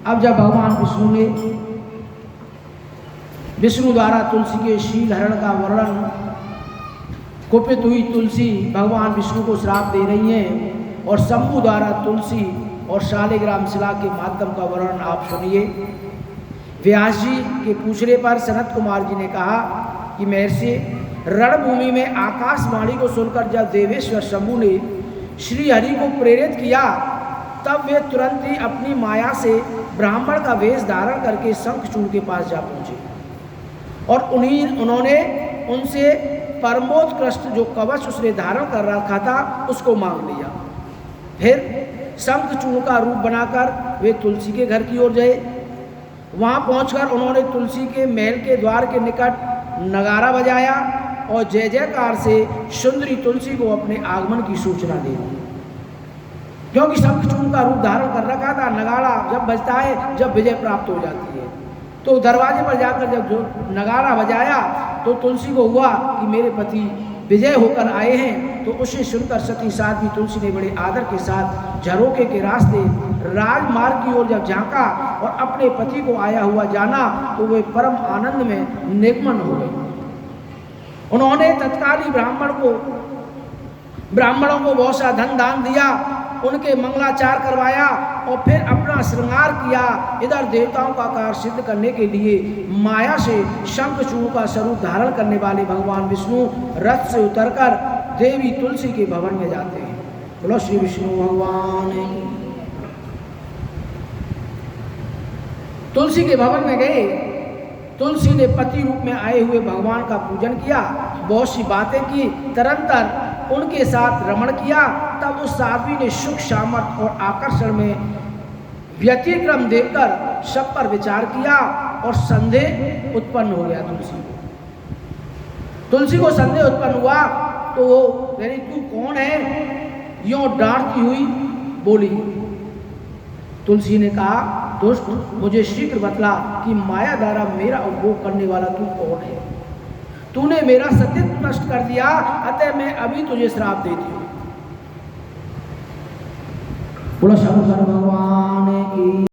अब जब भगवान विष्णु ने विष्णु द्वारा तुलसी के शील हरण का वर्णन, कुपित हुई तुलसी भगवान विष्णु को श्राप दे रही हैं और शंभु द्वारा तुलसी और शालिग्राम शिला के माध्यम का वर्णन आप सुनिए। व्यास जी के पूछने पर सनत कुमार जी ने कहा कि महर्षि, रणभूमि में आकाशवाणी को सुनकर जब देवेश्वर शंभु ने श्री हरि को प्रेरित किया, तब वे तुरंत ही अपनी माया से ब्राह्मण का वेश धारण करके शंखचूड़ के पास जा पहुंचे और उन्होंने उनसे परमोत्कृष्ट जो कवच उसने धारण कर रखा था उसको मांग लिया। फिर शंखचूड़ का रूप बनाकर वे तुलसी के घर की ओर गए। वहां पहुंचकर उन्होंने तुलसी के महल के द्वार के निकट नगारा बजाया और जय जयकार से सुंदरी तुलसी को अपने आगमन की सूचना दे दी। क्योंकि शंखचूड़ का रूप धारण कर रखा था, नगाड़ा जब बजता है जब विजय प्राप्त हो जाती है, तो दरवाजे पर जाकर जब जो नगाड़ा बजाया तो तुलसी को हुआ कि मेरे पति विजय होकर आए हैं। तो उसे सुनकर सती साध्वी तुलसी ने बड़े आदर के साथ झरोखे के रास्ते राजमार्ग की ओर जब झांका और अपने पति को आया हुआ जाना, तो वे परम आनंद में निगमन हो गई। उन्होंने तत्काल ही ब्राह्मणों को बहुत सा धन दान दिया, उनके मंगलाचार करवाया और फिर अपना श्रृंगार किया। इधर देवताओं का कार्य सिद्ध करने के लिए माया से शंखचूड़ का स्वरूप धारण करने वाले भगवान विष्णु रथ से उतरकर देवी तुलसी के भवन में जाते हैं। बोलो श्री विष्णु भगवान की। तुलसी के भवन में गए, तुलसी ने पति रूप में आए हुए भगवान का पूजन किया, बहुत सी बातें की, तरंतर उनके साथ रमण किया। तब उस साध्वी ने सुख, सामर्थ्य और आकर्षण में व्यतिक्रम देखकर सब पर विचार किया और संदेह उत्पन्न हो गया। तुलसी को संदेह उत्पन्न हुआ तो वो यानी तू कौन है, यूं डांटती हुई बोली। तुलसी ने कहा, दोस्त मुझे शीघ्र बतला कि माया द्वारा मेरा उपभोग करने वाला तू कौन है। तूने मेरा सतीत्व नष्ट कर दिया, अतः मैं अभी तुझे श्राप देती हूँ। बोलो शंकर भगवान की।